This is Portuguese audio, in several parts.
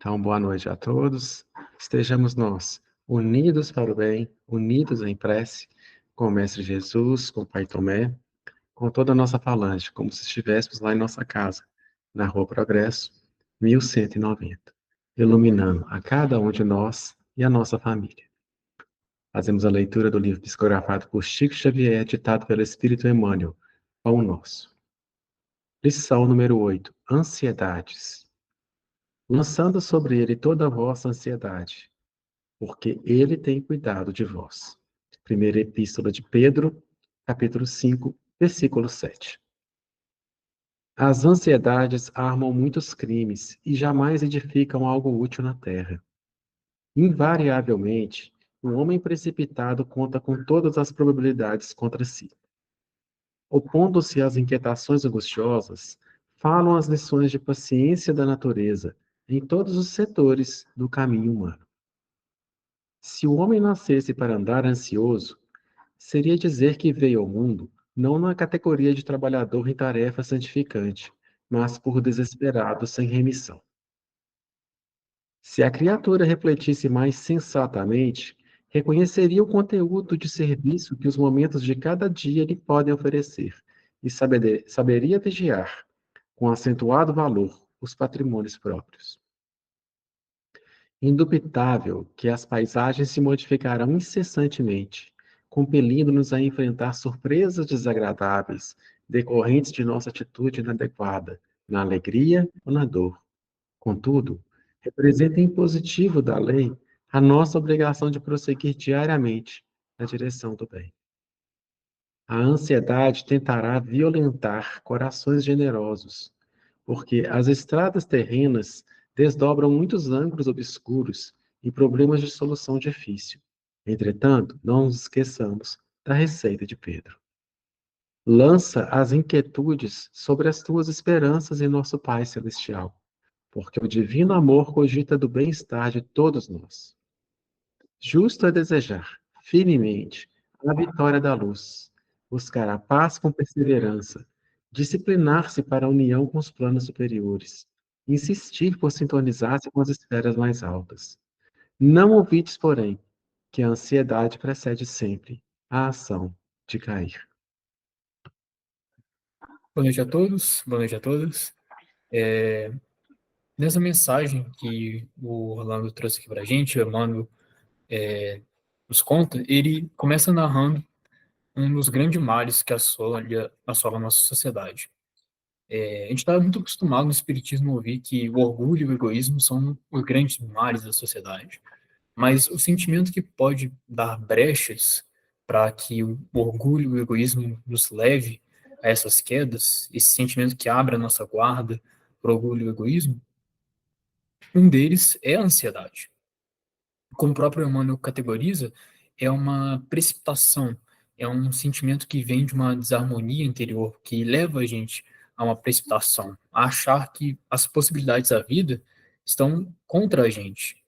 Então, boa noite a todos. Estejamos nós unidos para o bem, unidos em prece, com o Mestre Jesus, com o Pai Tomé, com toda a nossa falange, como se estivéssemos lá em nossa casa, na Rua Progresso, 1190, iluminando a cada um de nós e a nossa família. Fazemos a leitura do livro psicografado por Chico Xavier, ditado pelo Espírito Emmanuel, Pão Nosso. Lição número 8. Ansiedades. Lançando sobre ele toda a vossa ansiedade, porque ele tem cuidado de vós. Primeira Epístola de Pedro, capítulo 5, versículo 7. As ansiedades armam muitos crimes e jamais edificam algo útil na terra. Invariavelmente, o homem precipitado conta com todas as probabilidades contra si. Opondo-se às inquietações angustiosas, falam as lições de paciência da natureza em todos os setores do caminho humano. Se o homem nascesse para andar ansioso, seria dizer que veio ao mundo não na categoria de trabalhador em tarefa santificante, mas por desesperado sem remissão. Se a criatura refletisse mais sensatamente, reconheceria o conteúdo de serviço que os momentos de cada dia lhe podem oferecer e saberia vigiar, com acentuado valor, os patrimônios próprios. Indubitável que as paisagens se modificarão incessantemente, compelindo-nos a enfrentar surpresas desagradáveis, decorrentes de nossa atitude inadequada, na alegria ou na dor. Contudo, representa impositivo da lei a nossa obrigação de prosseguir diariamente na direção do bem. A ansiedade tentará violentar corações generosos, porque as estradas terrenas desdobram muitos ângulos obscuros e problemas de solução difícil. Entretanto, não nos esqueçamos da receita de Pedro. Lança as inquietudes sobre as tuas esperanças em nosso Pai Celestial, porque o divino amor cogita do bem-estar de todos nós. Justo é desejar, firmemente, a vitória da luz, buscar a paz com perseverança, disciplinar-se para a união com os planos superiores, insistir por sintonizar-se com as esferas mais altas. Não ouvides, porém, que a ansiedade precede sempre a ação de cair. Boa noite a todos, boa noite a todas. Nessa mensagem que o Orlando trouxe aqui para a gente, o Emmanuel nos conta, ele começa narrando um dos grandes males que assola a nossa sociedade. A gente está muito acostumado no Espiritismo a ouvir que o orgulho e o egoísmo são os grandes males da sociedade, mas o sentimento que pode dar brechas para que o orgulho e o egoísmo nos leve a essas quedas, esse sentimento que abre a nossa guarda para o orgulho e o egoísmo, um deles é a ansiedade. Como o próprio Emmanuel categoriza, é uma precipitação, é um sentimento que vem de uma desarmonia interior, que leva a gente a uma precipitação, a achar que as possibilidades da vida estão contra a gente.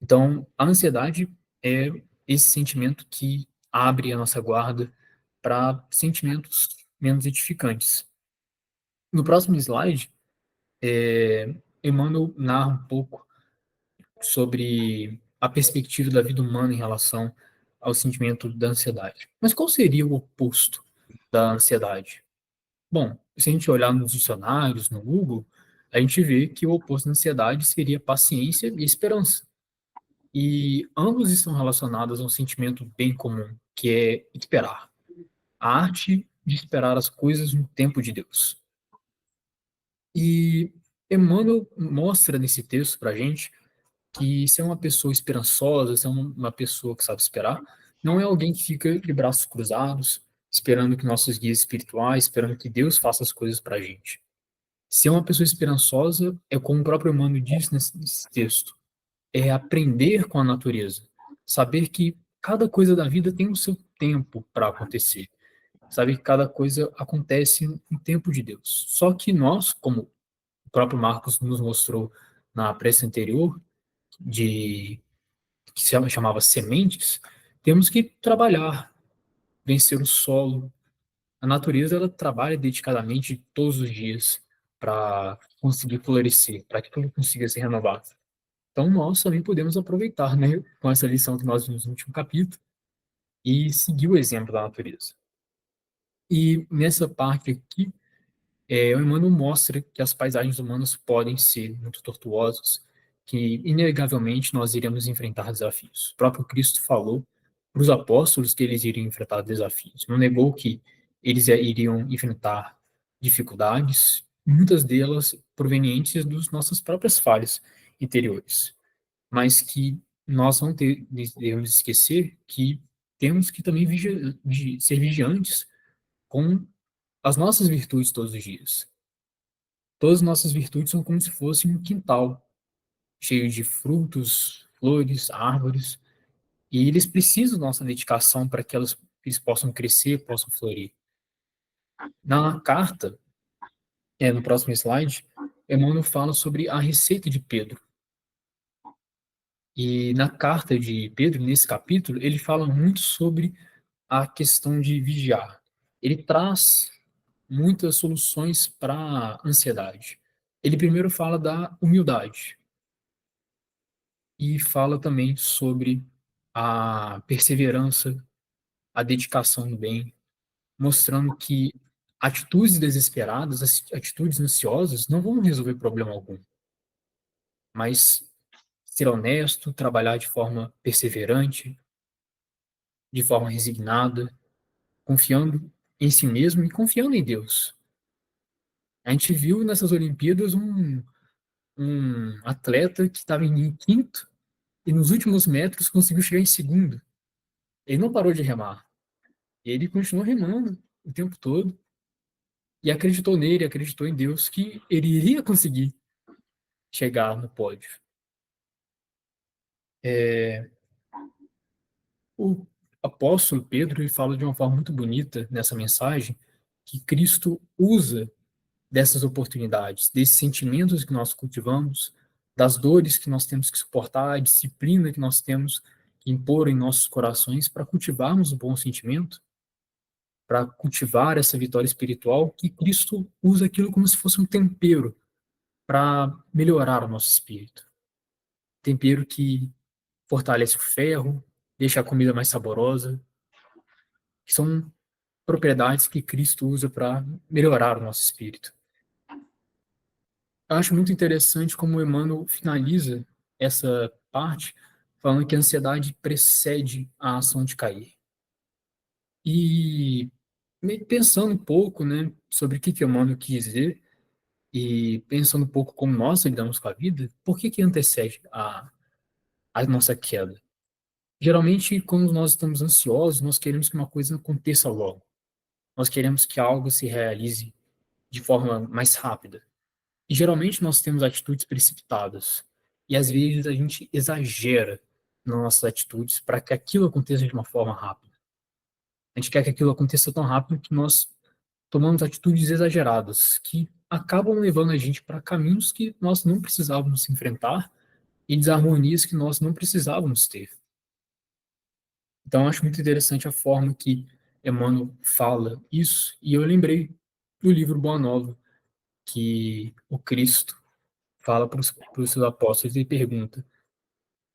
Então, a ansiedade é esse sentimento que abre a nossa guarda para sentimentos menos edificantes. No próximo slide, Emmanuel narra um pouco sobre a perspectiva da vida humana em relação ao sentimento da ansiedade. Mas qual seria o oposto da ansiedade? Bom, se a gente olhar nos dicionários, no Google, a gente vê que o oposto da ansiedade seria paciência e esperança. E ambos estão relacionados a um sentimento bem comum, que é esperar. A arte de esperar as coisas no tempo de Deus. E Emmanuel mostra nesse texto para a gente que ser uma pessoa esperançosa, ser uma pessoa que sabe esperar, não é alguém que fica de braços cruzados, esperando que nossos guias espirituais, esperando que Deus faça as coisas para a gente. Ser uma pessoa esperançosa é, como o próprio Emmanuel diz nesse texto, é aprender com a natureza, saber que cada coisa da vida tem o seu tempo para acontecer, saber que cada coisa acontece no tempo de Deus. Só que nós, como o próprio Marcos nos mostrou na prece anterior, de que se chamava sementes, temos que trabalhar, vencer o solo. A natureza ela trabalha dedicadamente todos os dias. para conseguir florescer, para que tudo consiga se renovar. Então, nós também podemos aproveitar, né, com essa lição que nós vimos no último capítulo e seguir o exemplo da natureza. E nessa parte aqui, o Emmanuel mostra que as paisagens humanas podem ser muito tortuosas, que inegavelmente nós iremos enfrentar desafios. O próprio Cristo falou para os apóstolos que eles iriam enfrentar desafios. Não negou que eles iriam enfrentar dificuldades, muitas delas provenientes das nossas próprias falhas interiores, mas que nós não devemos esquecer que temos que também ser vigilantes com as nossas virtudes todos os dias. Todas as nossas virtudes são como se fosse um quintal, cheio de frutos, flores, árvores, e eles precisam da nossa dedicação para que eles possam crescer, possam florir. Na carta, no próximo slide, Emmanuel fala sobre a receita de Pedro. E na carta de Pedro, nesse capítulo, ele fala muito sobre a questão de vigiar. Ele traz muitas soluções para a ansiedade. Ele primeiro fala da humildade e fala também sobre a perseverança, a dedicação no bem, mostrando que atitudes desesperadas, atitudes ansiosas não vão resolver problema algum, mas ser honesto, trabalhar de forma perseverante, de forma resignada, confiando em si mesmo e confiando em Deus. A gente viu nessas Olimpíadas um atleta que estava em quinto e nos últimos metros conseguiu chegar em segundo. Ele não parou de remar. Ele continuou remando o tempo todo e acreditou nele, acreditou em Deus que ele iria conseguir chegar no pódio. O apóstolo Pedro ele fala de uma forma muito bonita nessa mensagem que Cristo usa dessas oportunidades, desses sentimentos que nós cultivamos, das dores que nós temos que suportar, a disciplina que nós temos que impor em nossos corações para cultivarmos o bom sentimento, para cultivar essa vitória espiritual, que Cristo usa aquilo como se fosse um tempero para melhorar o nosso espírito. Tempero que fortalece o ferro, deixa a comida mais saborosa, que são propriedades que Cristo usa para melhorar o nosso espírito. Eu acho muito interessante como o Emmanuel finaliza essa parte falando que a ansiedade precede a ação de cair. E pensando um pouco, né, sobre o que o Emmanuel quis dizer, e pensando um pouco como nós lidamos com a vida, por que antecede a nossa queda? Geralmente, quando nós estamos ansiosos, nós queremos que uma coisa aconteça logo. Nós queremos que algo se realize de forma mais rápida. E geralmente nós temos atitudes precipitadas. E às vezes a gente exagera nas nossas atitudes para que aquilo aconteça de uma forma rápida. A gente quer que aquilo aconteça tão rápido que nós tomamos atitudes exageradas, que acabam levando a gente para caminhos que nós não precisávamos enfrentar e desarmonias que nós não precisávamos ter. Então, eu acho muito interessante a forma que Emmanuel fala isso, e eu lembrei do livro Boa Nova, que o Cristo fala para os seus apóstolos e pergunta: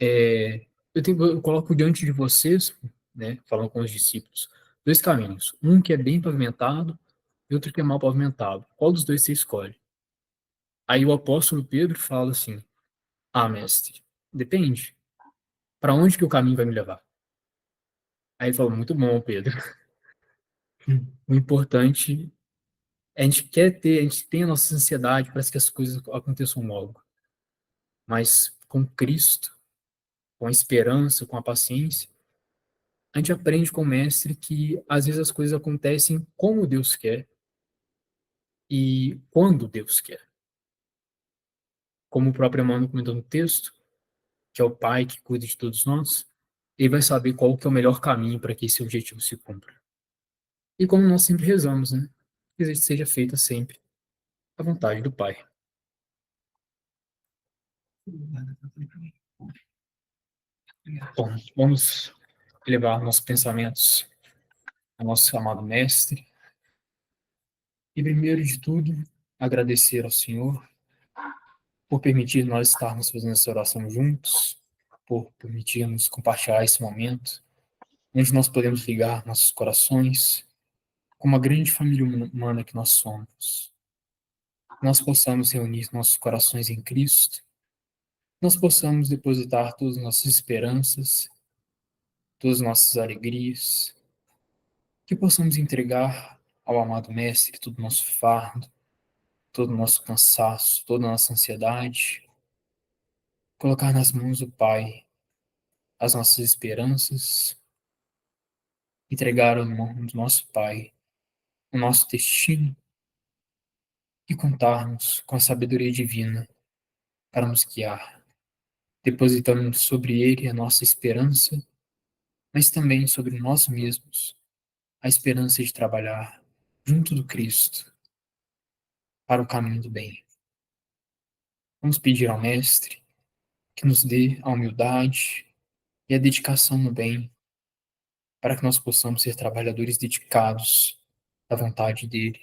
eu coloco diante de vocês, né, falando com os discípulos, dois caminhos, um que é bem pavimentado e outro que é mal pavimentado. Qual dos dois você escolhe? Aí o apóstolo Pedro fala assim: ah, mestre, depende. Para onde que o caminho vai me levar? Aí ele falou: muito bom, Pedro. O importante a gente tem a nossa ansiedade para que as coisas aconteçam logo. Mas com Cristo, com a esperança, com a paciência, a gente aprende com o mestre que às vezes as coisas acontecem como Deus quer e quando Deus quer. Como o próprio Emmanuel comentou no texto, que é o Pai que cuida de todos nós, ele vai saber qual que é o melhor caminho para que esse objetivo se cumpra. E como nós sempre rezamos, né? Que seja feita sempre a vontade do Pai. Bom, vamos elevar nossos pensamentos ao nosso amado Mestre. E primeiro de tudo, agradecer ao Senhor por permitir nós estarmos fazendo essa oração juntos, por permitirmos compartilhar esse momento, onde nós podemos ligar nossos corações como a grande família humana que nós somos. Nós possamos reunir nossos corações em Cristo, nós possamos depositar todas as nossas esperanças, todas as nossas alegrias, que possamos entregar ao amado Mestre todo o nosso fardo, todo o nosso cansaço, toda a nossa ansiedade, colocar nas mãos do Pai as nossas esperanças, entregar ao mão do nosso Pai o nosso destino e contarmos com a sabedoria divina para nos guiar, depositando sobre Ele a nossa esperança, mas também sobre nós mesmos, a esperança de trabalhar junto do Cristo para o caminho do bem. Vamos pedir ao Mestre que nos dê a humildade e a dedicação no bem, para que nós possamos ser trabalhadores dedicados à vontade dele.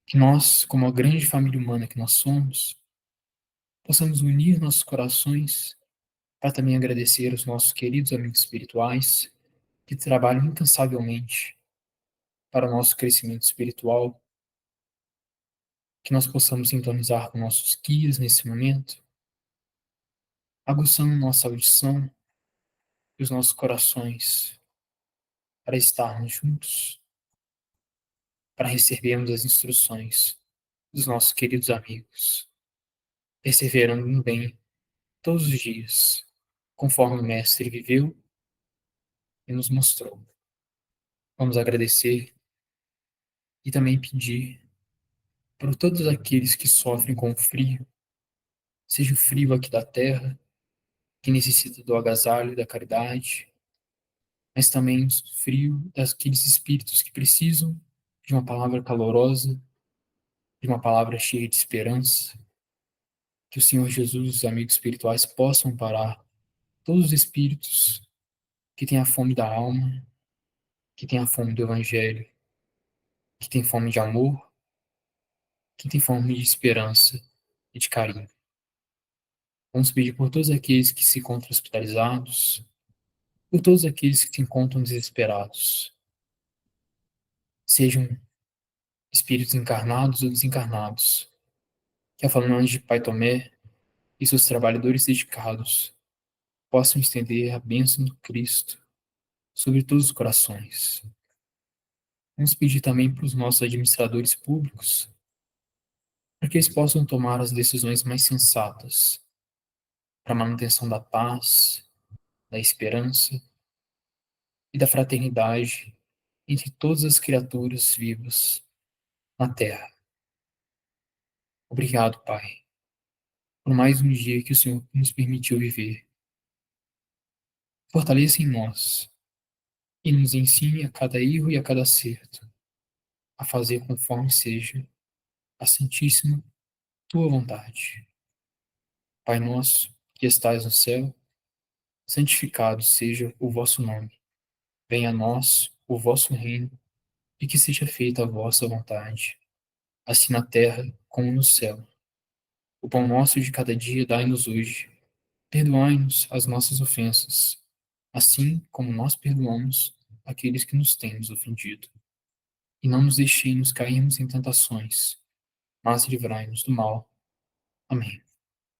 Que nós, como a grande família humana que nós somos, possamos unir nossos corações para também agradecer aos nossos queridos amigos espirituais que trabalham incansavelmente para o nosso crescimento espiritual, que nós possamos sintonizar com nossos guias nesse momento, aguçando nossa audição e os nossos corações para estarmos juntos, para recebermos as instruções dos nossos queridos amigos, perseverando no bem todos os dias, conforme o Mestre viveu e nos mostrou. Vamos agradecer e também pedir por todos aqueles que sofrem com o frio, seja o frio aqui da terra, que necessita do agasalho e da caridade, mas também o frio daqueles espíritos que precisam de uma palavra calorosa, de uma palavra cheia de esperança, que o Senhor Jesus e os amigos espirituais possam parar todos os espíritos que têm a fome da alma, que têm a fome do Evangelho, que têm fome de amor, que têm fome de esperança e de carinho. Vamos pedir por todos aqueles que se encontram hospitalizados, por todos aqueles que se encontram desesperados, sejam espíritos encarnados ou desencarnados, que a falange de Pai Tomé e seus trabalhadores dedicados possam estender a bênção do Cristo sobre todos os corações. Vamos pedir também para os nossos administradores públicos, para que eles possam tomar as decisões mais sensatas para a manutenção da paz, da esperança e da fraternidade entre todas as criaturas vivas na Terra. Obrigado, Pai, por mais um dia que o Senhor nos permitiu viver. Fortaleça em nós e nos ensine a cada erro e a cada acerto a fazer conforme seja a santíssima Tua vontade. Pai nosso, que estais no céu, santificado seja o vosso nome. Venha a nós o vosso reino e que seja feita a vossa vontade, assim na terra como no céu. O pão nosso de cada dia dai-nos hoje. Perdoai-nos as nossas ofensas, assim como nós perdoamos aqueles que nos têm nos ofendido. E não nos deixeis cairmos em tentações, mas livrai-nos do mal. Amém.